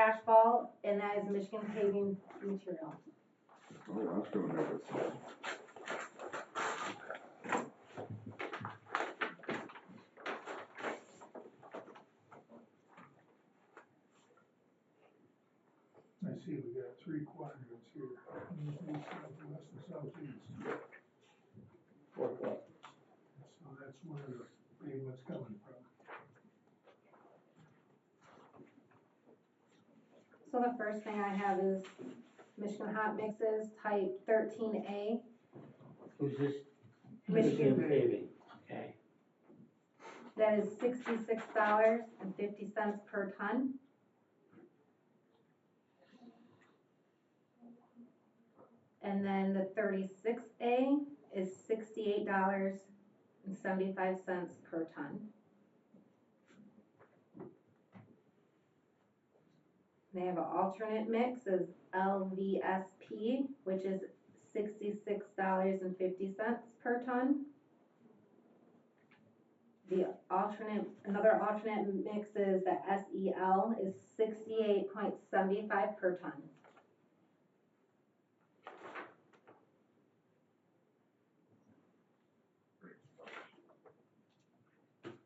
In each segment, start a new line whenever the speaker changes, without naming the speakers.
asphalt, and that is Michigan paving material.
Oh, that's gonna make it.
I see we got 3 quadrants here, northeast, southwest, and southeast.
Fourth one.
So that's where the pavement's coming from.
So the first thing I have is Michigan hot mixes, type 13A.
Who's this?
Michigan
paving. Okay.
That is $66.50 per ton. And then the 36A is $68.75 per ton. They have an alternate mix is LVSP, which is $66.50 per ton. Another alternate mix is the SEL is $68.75 per ton.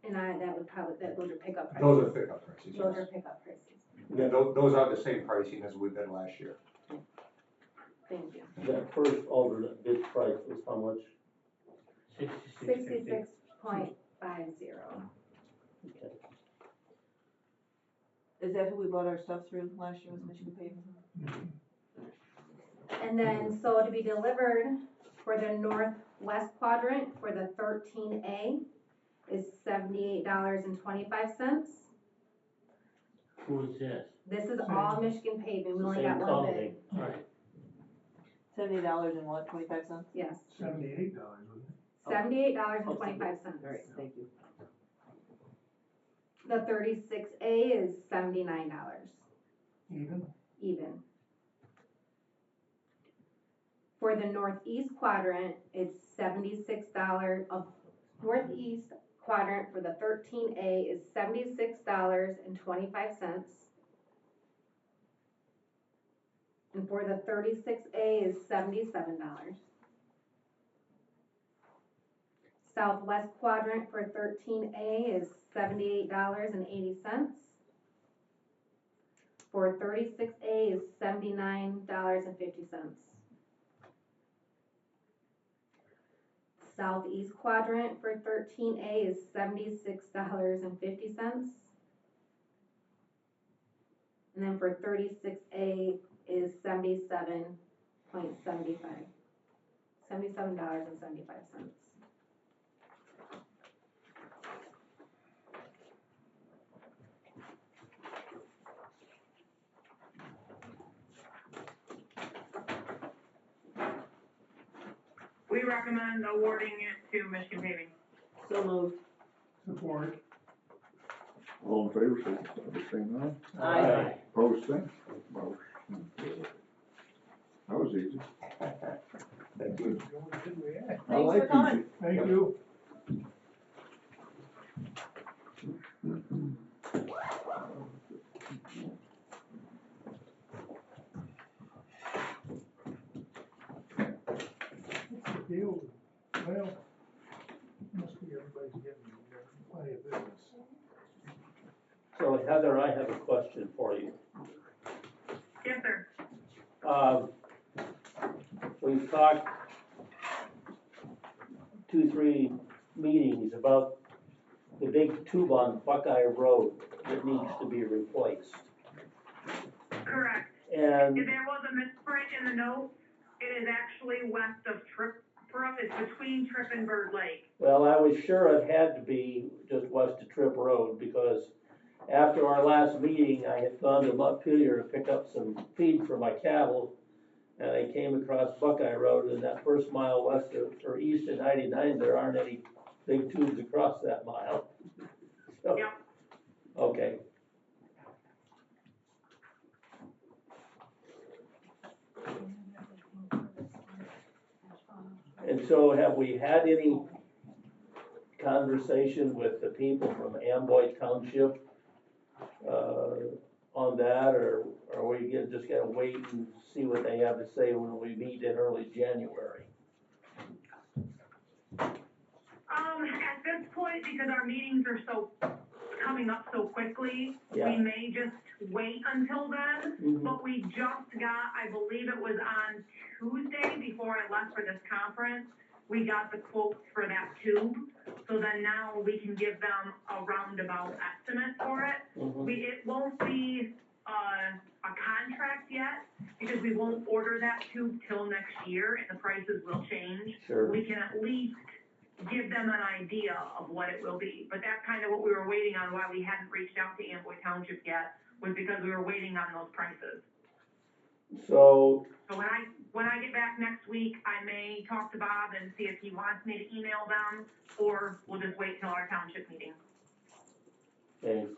And that would probably, those are pickup prices.
Those are pickup prices,
Those
yes.
are pickup prices.
Yeah, those are the same pricing as we've been last year.
Thank you.
That first alternate bid price was how much?
66.50.
Okay.
Is that who we bought our stuff through last year, was Michigan Paving?
And then, so to be delivered for the northwest quadrant for the 13A is $78.25.
Who is this?
This is all Michigan paving, we only
Same
got one
company.
bid.
Alright,
$70 and what, 25 cents?
Yes,
$78, wasn't it?
$78.25.
All right, thank you.
The 36A is $79, even. For the northeast quadrant, it's $76 of northeast quadrant for the 13A is $76.25. And for the 36A is $77. Southwest quadrant for 13A is $78.80. For 36A is $79.50. Southeast quadrant for 13A is $76.50. And then for 36A is $77.75.
We recommend awarding it to Michigan Paving.
So moved.
Support.
All in favor, say saying aye.
Aye.
Opposed, same. Motion carried. That was easy.
Thank you.
I
Thanks
like
for coming.
easy.
Thank you. What's the deal? Well, must be everybody's getting plenty of business.
So Heather, I have a question for you.
Yes, sir.
We've talked 2-3 meetings about the big tube on Buckeye Road that needs to be replaced.
Correct.
And
If there was a misprint in the note, it is actually west of Tripp, it's between Tripp and Bird Lake.
well, I was sure it had to be just west of Tripp Road because after our last meeting, I had gone to Montpelier to pick up some feed for my cattle. And I came across Buckeye Road, and that first mile west of, or east of 99, there aren't any big tubes across that mile. So,
Yep.
okay. And so have we had any conversation with the people from Amboy Township on on that, or are we just gonna wait and see what they have to say when we meet in early January?
At this point, because our meetings are coming up so quickly,
Yeah.
we may just wait until then.
Mhm.
But we just got, I believe it was on Tuesday before I left for this conference, we got the quotes for that tube. So then now we can give them a roundabout estimate for it.
Mhm.
It won't be, a contract yet, because we won't order that tube till next year, and the prices will change.
Sure.
We can at least give them an idea of what it will be. But that's kind of what we were waiting on, why we hadn't reached out to Amboy Township yet, was because we were waiting on those prices.
So,
So when I get back next week, I may talk to Bob and see if he wants me to email them, or we'll just wait till our township meeting.
okay,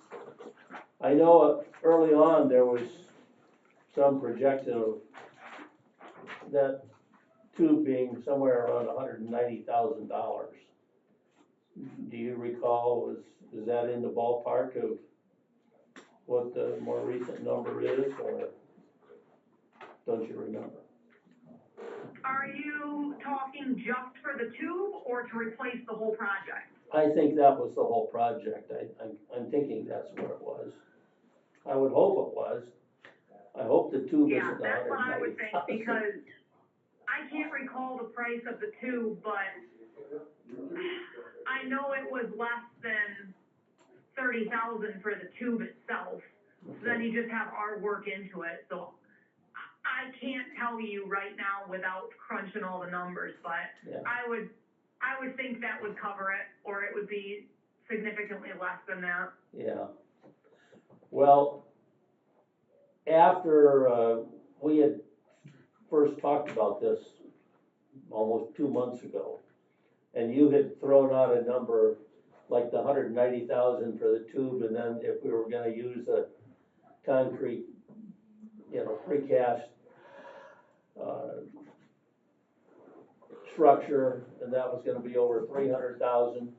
I know early on, there was some projection of that tube being somewhere around $190,000. Do you recall, is that in the ballpark of what the more recent number is, or don't you remember?
Are you talking just for the tube or to replace the whole project?
I think that was the whole project, I'm thinking that's what it was. I would hope it was. I hope the tube
Yeah,
isn't
that's what I would think,
190,000.
because I can't recall the price of the tube, but I know it was less than 30,000 for the tube itself. So then you just have our work into it, so I can't tell you right now without crunching all the numbers, but
Yeah.
I would think that would cover it, or it would be significantly less than that.
Yeah. Well, after, we had first talked about this almost 2 months ago, and you had thrown out a number like the 190,000 for the tube, and then if we were gonna use a concrete, precast, structure, and that was gonna be over 300,000.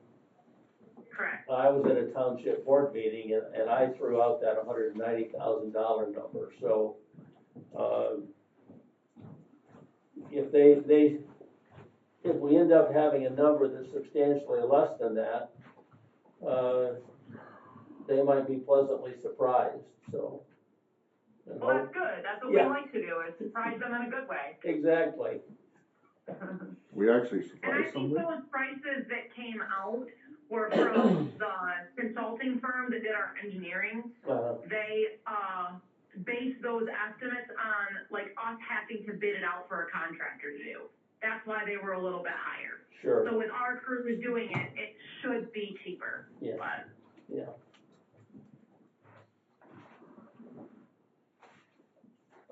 Correct.
I was at a township board meeting, and I threw out that $190,000 number, so, if if we end up having a number that's substantially less than that, they might be pleasantly surprised, so. And
Well, that's good, that's what we
Yeah.
like to do, is surprise them in a good way.
Exactly,
We actually
And I
surprised
think
somebody.
those prices that came out were from the consulting firm that did our engineering. They, based those estimates on, like, us having to bid it out for a contractor to do. That's why they were a little bit higher.
sure,
So with our crews doing it, it should be cheaper,
yeah,
but
yeah.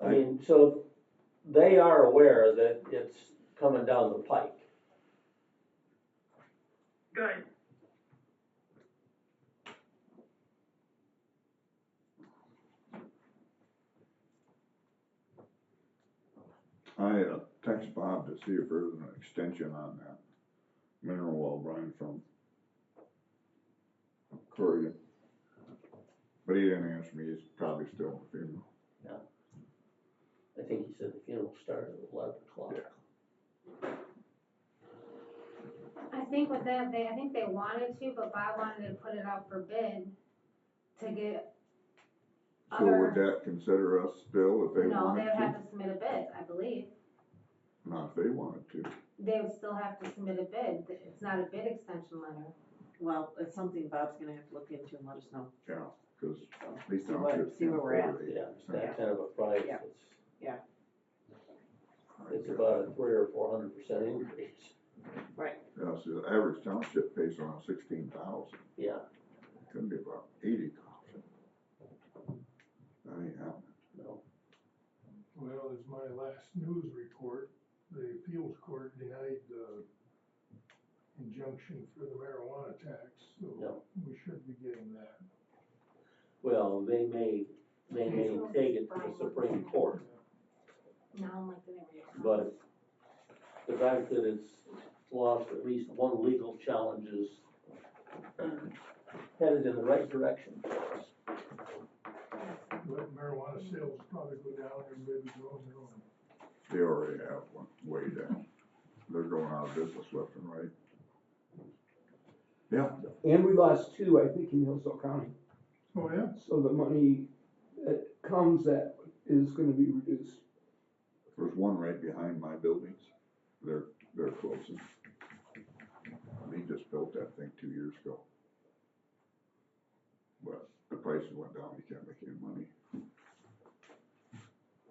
I mean, so they are aware that it's coming down the pike.
good.
I text Bob to see if there's an extension on that mineral well Brian from Corrigan. But he didn't answer me, he's probably still in the funeral.
I think he said the funeral started at 11:00.
I think with that, I think they wanted to, but Bob wanted to put it out for bid to get
So would
other,
that consider us still if they
no,
wanted
they would have
to?
to submit a bid, I believe.
Not if they wanted to.
They would still have to submit a bid, it's not a bid extension letter.
Well, it's something Bob's gonna have to look into and let us know.
Yeah, cause
So,
these
see what-
townships
see
can't
where we're at.
afford
Yeah,
8%.
that kind of a price,
Yeah. Yeah.
it's about a 300 or 400% increase.
Yeah, so the average township pays around 16,000,
Yeah,
could be about 80,000. That ain't happening.
no,
Well, as my last news report, the appeals court denied the injunction for the marijuana tax, so
No.
we should be getting that.
well, they may take it to the Supreme Court,
Now, like, they never get.
but the fact that it's lost at least one legal challenge is headed in the right direction for us.
Let marijuana sales probably go down, everybody be growing their own.
They already have one way down. They're going out of business left and right. Yeah,
And we lost two, I think, in Hillsdale County.
Oh, yeah?
So the money that comes that is gonna be reduced.
there's one right behind my buildings. They're closing. He just built that thing 2 years ago. But the prices went down, he can't make any money.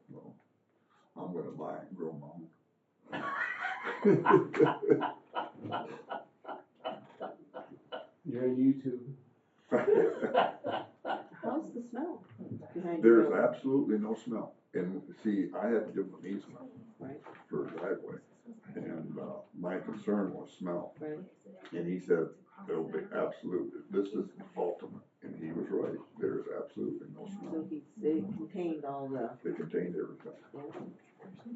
Well, I'm gonna buy it and grow my own.
You're on YouTube.
How's the smell behind your
There's
building?
absolutely no smell. And see, I had to give him an easement
Right.
for a driveway. And, my concern was smell.
Right.
And he said, there'll be absolutely, this is the ultimate. And he was right. There's absolutely no
So
smell.
they contained all the,
They contained everything.
yeah.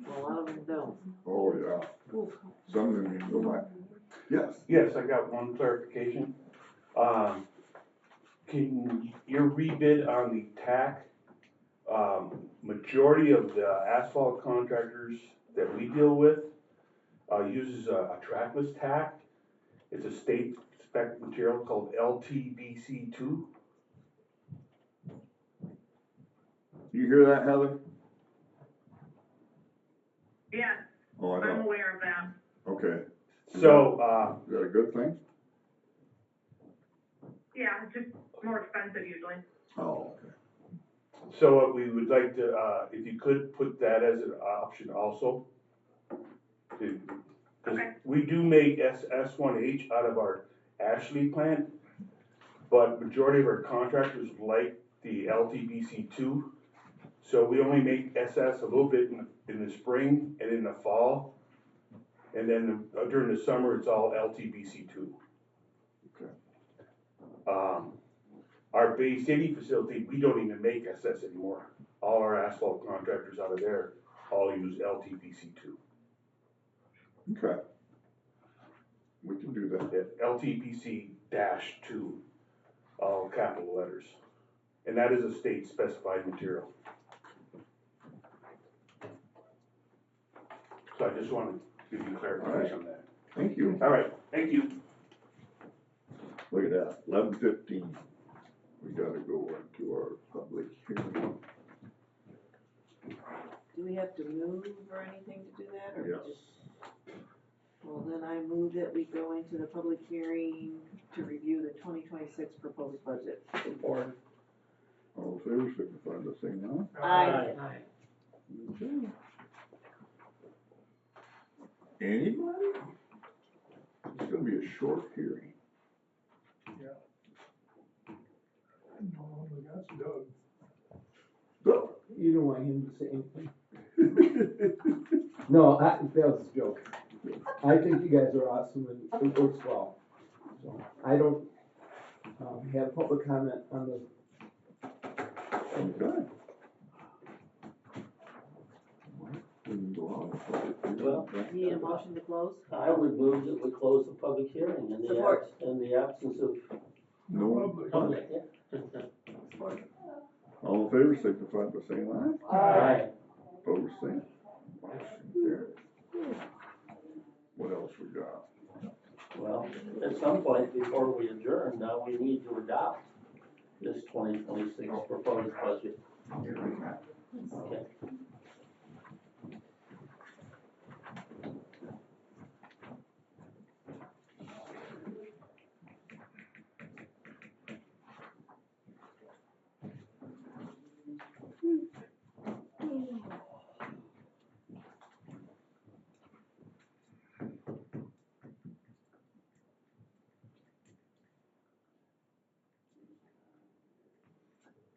Well, a lot of them don't.
Oh, yeah.
Ooh.
Some of them even go back. Yes.
Yes, I got one clarification. Can your rebid on the tack, majority of the asphalt contractors that we deal with, uses a trackless tack. It's a state spec material called LTBC2.
You hear that, Heather?
Yes,
Oh, I
I'm
know.
aware of that.
Okay.
So,
Is that a good thing?
Yeah, it's just more expensive usually.
Oh, okay.
so what we would like to, if you could put that as an option also. Cause
Okay.
we do make S1H out of our Ashley plant, but majority of our contractors like the LTBC2. So we only make SS a little bit in the spring and in the fall. And then during the summer, it's all LTBC2.
Okay.
Our Bay City facility, we don't even make SS anymore. All our asphalt contractors out of there all use LTBC2.
Okay. We can do that.
That's LTBC-2, all capital letters. And that is a state specified material. So I just wanted to give you clarification on that.
Thank you.
All right, thank you.
Look at that, 11:15. We gotta go into our public hearing.
Do we have to move or anything to do that, or
Yes.
just? Well, then I move that we go into the public hearing to review the 2026 proposed budget.
Support.
All in favor, signify by saying aye.
Aye.
Okay. Anybody? It's gonna be a short hearing.
No, we got Doug.
So,
You don't want him to say anything. No, that was a joke. I think you guys are awesome and it works well. So I don't, have public comment on the,
okay. We can go on with public hearing.
Well,
Need a motion to close?
I would move that we close the public hearing in
Support.
the absence of
No
Public.
public.
Support.
All in favor, signify by saying aye.
Aye.
Opposed, same. Motion carried. What else we got?
Well, at some point before we adjourn, now we need to adopt this 2026 proposed budget. Okay.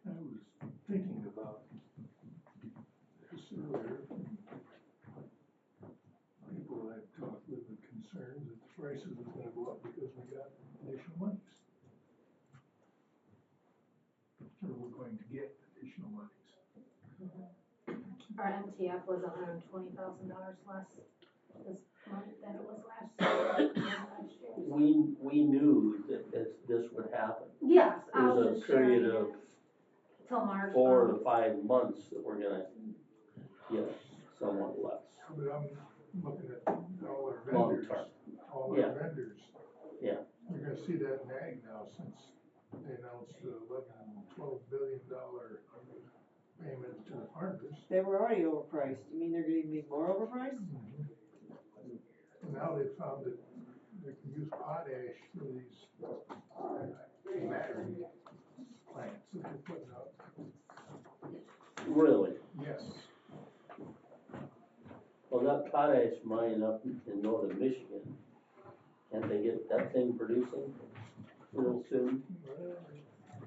I was thinking about this earlier. People I've talked with are concerned that the prices are gonna go up because we got additional monies. Or we're going to get additional monies.
Our MTF was $120,000 less this month than it was last year.
We knew that this would happen.
Yes, I
There's
was
a
just sharing
period
it.
of
till March.
4 to 5 months that we're gonna get somewhat less.
But I'm looking at all our
Long
vendors,
term.
all our
Yeah.
vendors.
Yeah.
You're gonna see that in ag now, since they announced the $12 billion payment to the farmers.
They were already overpriced, you mean they're gonna be more overpriced?
And now they found that they can use potash for these battery plants that they're putting up.
Really?
Yes.
Well, that potash mine up in northern Michigan, can't they get that thing producing real soon?
Well,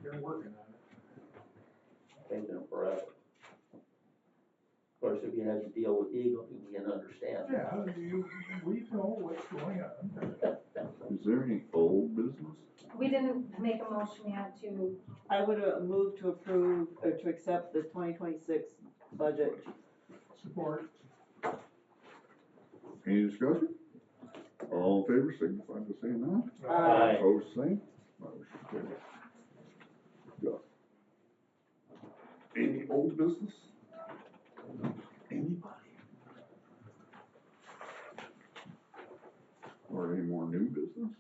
they're working on it.
Taking them forever. Of course, if you had to deal with Eagle, you can understand.
Yeah, we know what's going on.
Is there any old business?
We didn't make a motion yet to,
I would move to approve, or to accept the 2026 budget.
Support.
Any discussion? All in favor, signify by saying aye.
Aye.
Opposed, same. Motion carries. Go. Any old business? Anybody? Or any more new business?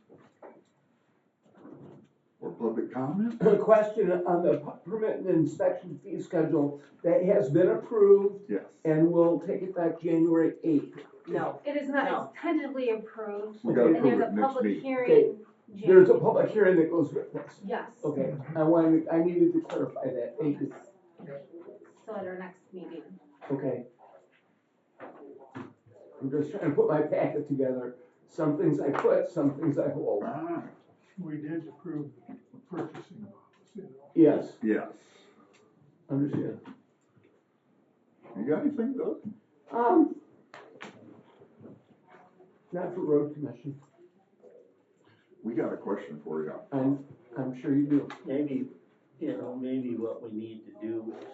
Or public comment?
A question on the permit and inspection fee schedule, that has been approved
Yes.
and we'll take it back January 8th.
No,
it is not,
No.
it's tentatively approved,
We gotta
and
approve
there's
it
a
next
public
meeting.
hearing.
There's a public hearing that goes with this.
Yes,
Okay, I needed to clarify that, thank you.
so at our next meeting.
Okay. I'm just trying to put my packet together. Some things I put, some things I hold.
Ah,
We did approve the purchasing policy, though.
Yes,
yes.
understood.
You got anything, Doug?
Not for road commission.
We got a question for you.
I'm sure you do.
Maybe, maybe what we need to do is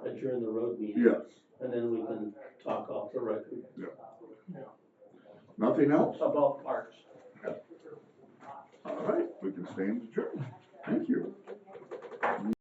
adjourn the road meeting.
Yes.
And then we can talk off the record
Nothing else?
about parks.
All right, we can stand adjourned. Thank you.